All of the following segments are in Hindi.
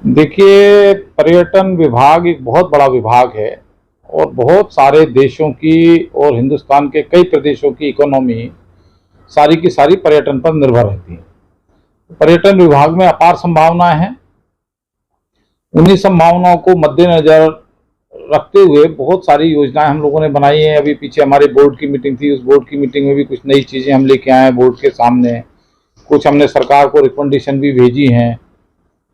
देखिए, पर्यटन विभाग एक बहुत बड़ा विभाग है और बहुत सारे देशों की और हिंदुस्तान के कई प्रदेशों की इकोनॉमी सारी की सारी पर्यटन पर निर्भर रहती है। पर्यटन विभाग में अपार संभावनाएं हैं। उन्हीं संभावनाओं को मद्देनजर रखते हुए बहुत सारी योजनाएं हम लोगों ने बनाई हैं। अभी पीछे हमारे बोर्ड की मीटिंग थी, उस बोर्ड की मीटिंग में भी कुछ नई चीज़ें हम लेके आए हैं बोर्ड के सामने। कुछ हमने सरकार को रिकमेंडेशन भी भेजी हैं।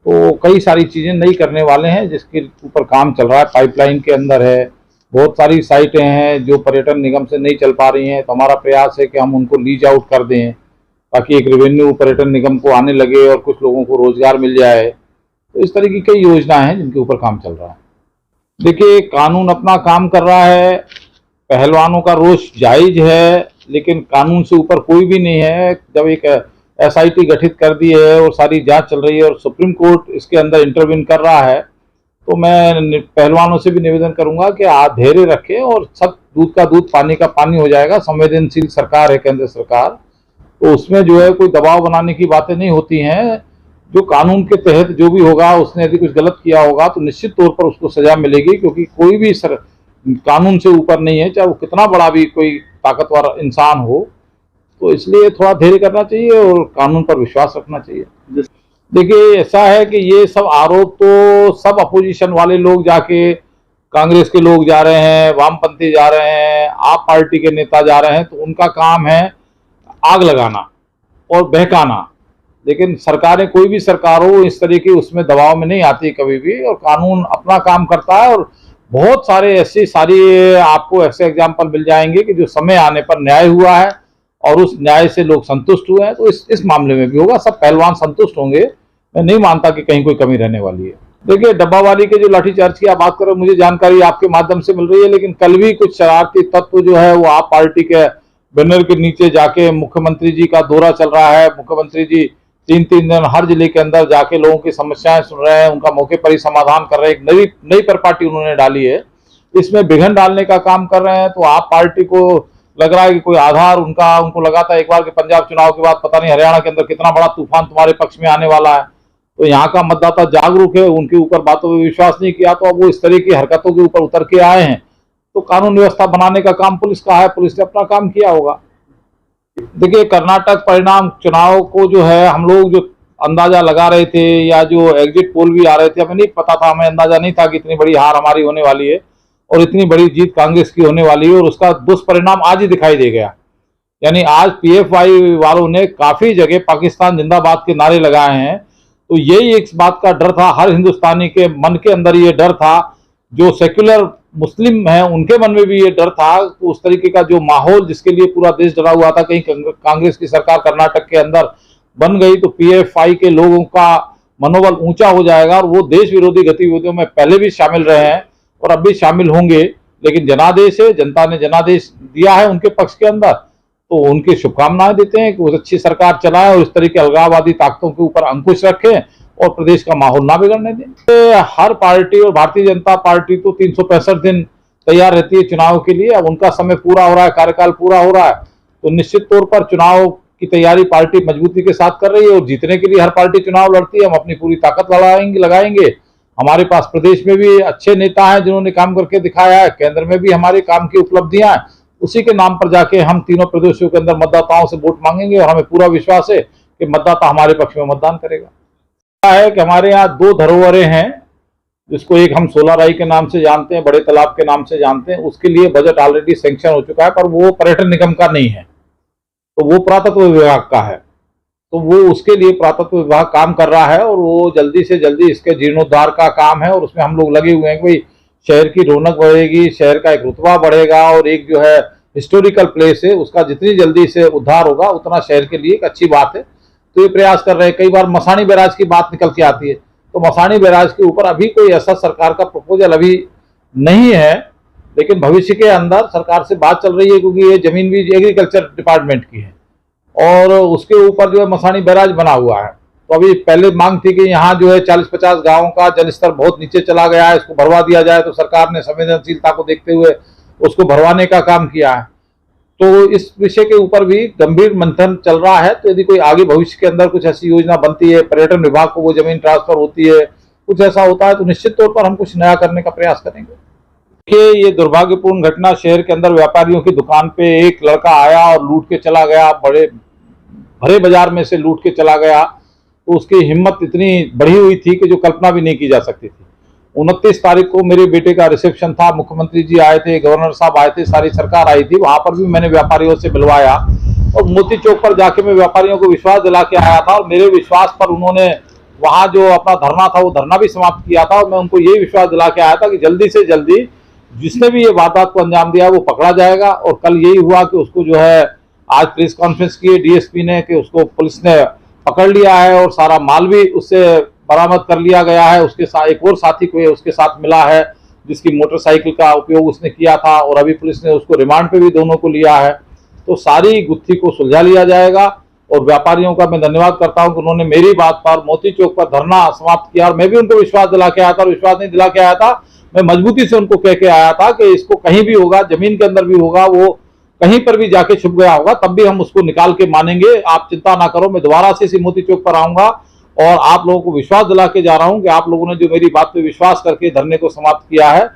तो कई सारी चीज़ें नई करने वाले हैं जिसके ऊपर काम चल रहा है, पाइपलाइन के अंदर है। बहुत सारी साइटें हैं जो पर्यटन निगम से नहीं चल पा रही हैं, तो हमारा प्रयास है कि हम उनको लीज आउट कर दें ताकि एक रेवेन्यू पर्यटन निगम को आने लगे और कुछ लोगों को रोजगार मिल जाए। तो इस तरह की कई योजनाएं हैं जिनके ऊपर काम चल रहा है। देखिए, कानून अपना काम कर रहा है, पहलवानों का रोष जायज है, लेकिन कानून से ऊपर कोई भी नहीं है। जब एक एसआईटी गठित कर दी है और सारी जांच चल रही है और सुप्रीम कोर्ट इसके अंदर इंटरवीन कर रहा है, तो मैं पहलवानों से भी निवेदन करूंगा कि आप धैर्य रखें और सब दूध का दूध पानी का पानी हो जाएगा। संवेदनशील सरकार है केंद्र सरकार, तो उसमें जो है कोई दबाव बनाने की बातें नहीं होती हैं। जो कानून के तहत जो भी होगा, उसने यदि कुछ गलत किया होगा तो निश्चित तौर पर उसको सजा मिलेगी, क्योंकि कोई भी कानून से ऊपर नहीं है, चाहे वो कितना बड़ा भी कोई ताकतवर इंसान हो। तो इसलिए थोड़ा धैर्य करना चाहिए और कानून पर विश्वास रखना चाहिए। देखिए, ऐसा है कि ये सब आरोप तो सब अपोजिशन वाले लोग जाके, कांग्रेस के लोग जा रहे हैं, वामपंथी जा रहे हैं, आप पार्टी के नेता जा रहे हैं, तो उनका काम है आग लगाना और बहकाना। लेकिन सरकारें, कोई भी सरकार हो, इस तरह की उसमें दबाव में नहीं आती कभी भी, और कानून अपना काम करता है। और बहुत सारे ऐसी सारी आपको ऐसे एग्जाम्पल मिल जाएंगे कि जो समय आने पर न्याय हुआ है और उस न्याय से लोग संतुष्ट हुए हैं। तो इस मामले में भी होगा, सब पहलवान संतुष्ट होंगे। मैं नहीं मानता कि कहीं कोई कमी रहने वाली है। देखिए, डब्बावाली के जो लाठीचार्ज की आप बात करो, मुझे जानकारी आपके माध्यम से मिल रही है, लेकिन कल भी कुछ शरारती तत्व जो है वो आप पार्टी के बैनर के नीचे जाके मुख्यमंत्री जी का दौरा चल रहा है। मुख्यमंत्री जी 3-3 दिन हर जिले के अंदर जाके लोगों की समस्याएं सुन रहे हैं, उनका मौके पर ही समाधान कर रहे हैं। एक नई परिपाटी उन्होंने डाली है, इसमें विघन डालने का काम कर रहे हैं। तो आप पार्टी को लग रहा है कि कोई आधार उनको लगा था एक बार कि पंजाब चुनाव के बाद पता नहीं हरियाणा के अंदर कितना बड़ा तूफान तुम्हारे पक्ष में आने वाला है। तो यहाँ का मतदाता जागरूक है, उनके ऊपर बातों में विश्वास नहीं किया, तो अब वो इस तरह की हरकतों के ऊपर उतर के आए हैं। तो कानून व्यवस्था बनाने का काम पुलिस का है, पुलिस ने अपना काम किया होगा। देखिए, कर्नाटक परिणाम चुनाव को जो है हम लोग जो अंदाजा लगा रहे थे, या जो एग्जिट पोल भी आ रहे थे, हमें नहीं पता था, हमें अंदाजा नहीं था कि इतनी बड़ी हार हमारी होने वाली है और इतनी बड़ी जीत कांग्रेस की होने वाली है। और उसका दुष्परिणाम आज ही दिखाई दे गया। यानी आज पीएफआई वालों ने काफी जगह पाकिस्तान जिंदाबाद के नारे लगाए हैं। तो यही एक बात का डर था, हर हिंदुस्तानी के मन के अंदर ये डर था, जो सेक्युलर मुस्लिम हैं उनके मन में भी ये डर था। तो उस तरीके का जो माहौल जिसके लिए पूरा देश डरा हुआ था, कहीं कांग्रेस की सरकार कर्नाटक के अंदर बन गई तो पीएफआई के लोगों का मनोबल ऊंचा हो जाएगा और वो देश विरोधी गतिविधियों में पहले भी शामिल रहे हैं और अब भी शामिल होंगे। लेकिन जनादेश है, जनता ने जनादेश दिया है उनके पक्ष के अंदर, तो उनकी शुभकामनाएं देते हैं कि वो अच्छी सरकार चलाए और इस तरह की अलगाववादी ताकतों के ऊपर अंकुश रखें और प्रदेश का माहौल ना बिगड़ने दें। हर पार्टी और भारतीय जनता पार्टी तो 365 दिन तैयार रहती है चुनाव के लिए। अब उनका समय पूरा हो रहा है, कार्यकाल पूरा हो रहा है, तो निश्चित तौर पर चुनाव की तैयारी पार्टी मजबूती के साथ कर रही है और जीतने के लिए हर पार्टी चुनाव लड़ती है। हम अपनी पूरी ताकत लगाएंगे। हमारे पास प्रदेश में भी अच्छे नेता हैं जिन्होंने काम करके दिखाया है, केंद्र में भी हमारे काम की उपलब्धियां हैं। उसी के नाम पर जाके हम तीनों प्रदेशों के अंदर मतदाताओं से वोट मांगेंगे और हमें पूरा विश्वास है कि मतदाता हमारे पक्ष में मतदान करेगा। है कि हमारे यहाँ 2 धरोहरें हैं, जिसको एक हम सोलाराई के नाम से जानते हैं, बड़े तालाब के नाम से जानते हैं। उसके लिए बजट ऑलरेडी सैंक्शन हो चुका है, पर वो पर्यटन निगम का नहीं है, तो वो पुरातत्व विभाग का है। तो वो उसके लिए पुरातत्व विभाग काम कर रहा है और वो जल्दी से जल्दी इसके जीर्णोद्धार का काम है और उसमें हम लोग लगे हुए हैं कि शहर की रौनक बढ़ेगी, शहर का एक रुतबा बढ़ेगा और एक जो है हिस्टोरिकल प्लेस है उसका जितनी जल्दी से उद्धार होगा उतना शहर के लिए एक अच्छी बात है। तो ये प्रयास कर रहे हैं। कई बार मसाणी बैराज की बात निकल के आती है, तो मसाणी बैराज के ऊपर अभी कोई ऐसा सरकार का प्रपोजल अभी नहीं है, लेकिन भविष्य के अंदर सरकार से बात चल रही है, क्योंकि ये जमीन भी एग्रीकल्चर डिपार्टमेंट की है और उसके ऊपर जो है मसाणी बैराज बना हुआ है। तो अभी पहले मांग थी कि यहाँ जो है 40-50 गांवों का जलस्तर बहुत नीचे चला गया है, इसको भरवा दिया जाए। तो सरकार ने संवेदनशीलता को देखते हुए उसको भरवाने का काम किया है। तो इस विषय के ऊपर भी गंभीर मंथन चल रहा है। तो यदि कोई आगे भविष्य के अंदर कुछ ऐसी योजना बनती है, पर्यटन विभाग को वो जमीन ट्रांसफर होती है कुछ ऐसा होता है तो निश्चित तौर पर हम कुछ नया करने का प्रयास करेंगे। देखिए, ये दुर्भाग्यपूर्ण घटना शहर के अंदर व्यापारियों की दुकान पे एक लड़का आया और लूट के चला गया, बड़े भरे बाजार में से लूट के चला गया, तो उसकी हिम्मत इतनी बढ़ी हुई थी कि जो कल्पना भी नहीं की जा सकती थी। 29 तारीख को मेरे बेटे का रिसेप्शन था, मुख्यमंत्री जी आए थे, गवर्नर साहब आए थे, सारी सरकार आई थी, वहां पर भी मैंने व्यापारियों से मिलवाया और मोती चौक पर जाके मैं व्यापारियों को विश्वास दिला के आया था और मेरे विश्वास पर उन्होंने वहां जो अपना धरना था वो धरना भी समाप्त किया था और मैं उनको यही विश्वास दिला के आया था कि जल्दी से जल्दी जिसने भी ये वारदात को अंजाम दिया वो पकड़ा जाएगा। और कल यही हुआ कि उसको जो है आज प्रेस कॉन्फ्रेंस की डीएसपी ने कि उसको पुलिस ने पकड़ लिया है और सारा माल भी उससे बरामद कर लिया गया है। उसके साथ एक और साथी को उसके साथ मिला है जिसकी मोटरसाइकिल का उपयोग उसने किया था और अभी पुलिस ने उसको रिमांड पे भी दोनों को लिया है। तो सारी गुत्थी को सुलझा लिया जाएगा और व्यापारियों का मैं धन्यवाद करता हूं कि उन्होंने मेरी बात पर मोती चौक पर धरना समाप्त किया और मैं भी उनको विश्वास दिला के आया था। और विश्वास नहीं दिला के आया था, मैं मजबूती से उनको कह के आया था कि इसको कहीं भी होगा, जमीन के अंदर भी होगा, वो कहीं पर भी जाके छुप गया होगा, तब भी हम उसको निकाल के मानेंगे, आप चिंता ना करो। मैं दोबारा से इसी मोती चौक पर आऊंगा और आप लोगों को विश्वास दिला के जा रहा हूं कि आप लोगों ने जो मेरी बात पे विश्वास करके धरने को समाप्त किया है,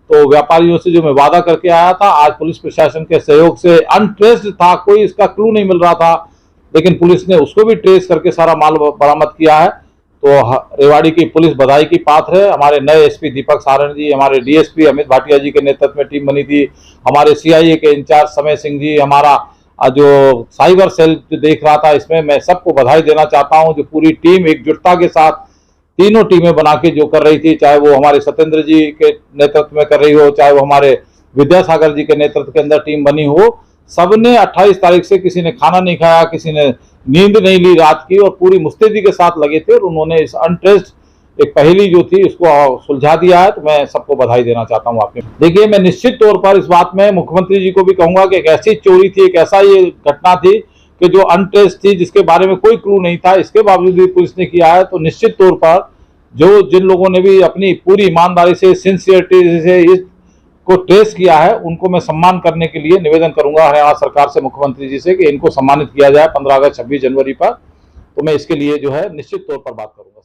तो व्यापारियों से जो मैं वादा करके आया था, आज पुलिस प्रशासन के सहयोग से अनट्रेस्ड था, कोई इसका क्लू नहीं मिल रहा था, लेकिन पुलिस ने उसको भी ट्रेस करके सारा माल बरामद किया है। तो रेवाड़ी की पुलिस बधाई की पात्र है। हमारे नए एसपी दीपक सारण जी, हमारे डीएसपी अमित भाटिया जी के नेतृत्व में टीम बनी थी, हमारे सीआईए के इंचार्ज समय सिंह जी, हमारा जो साइबर सेल जो देख रहा था, इसमें मैं सबको बधाई देना चाहता हूं। जो पूरी टीम एकजुटता के साथ तीनों टीमें बना के जो कर रही थी, चाहे वो हमारे सत्येंद्र जी के नेतृत्व में कर रही हो, चाहे वो हमारे विद्यासागर जी के नेतृत्व के अंदर टीम बनी हो, सबने 28 तारीख से किसी ने खाना नहीं खाया, किसी ने नींद नहीं ली रात की और पूरी मुस्तैदी के साथ लगे थे और उन्होंने इस अनट्रेस्ड एक पहेली जो थी उसको सुलझा दिया है। तो मैं सबको बधाई देना चाहता हूँ। आपके देखिए, मैं निश्चित तौर पर इस बात में मुख्यमंत्री जी को भी कहूंगा कि एक ऐसी चोरी थी, एक ऐसा ये घटना थी कि जो अनट्रेस्ड थी, जिसके बारे में कोई क्लू नहीं था, इसके बावजूद भी पुलिस ने किया है। तो निश्चित तौर पर जो जिन लोगों ने भी अपनी पूरी ईमानदारी से, सिंसियरिटी से इस को ट्रेस किया है, उनको मैं सम्मान करने के लिए निवेदन करूंगा हरियाणा सरकार से, मुख्यमंत्री जी से, कि इनको सम्मानित किया जाए 15 अगस्त 26 जनवरी पर। तो मैं इसके लिए जो है निश्चित तौर पर बात करूंगा।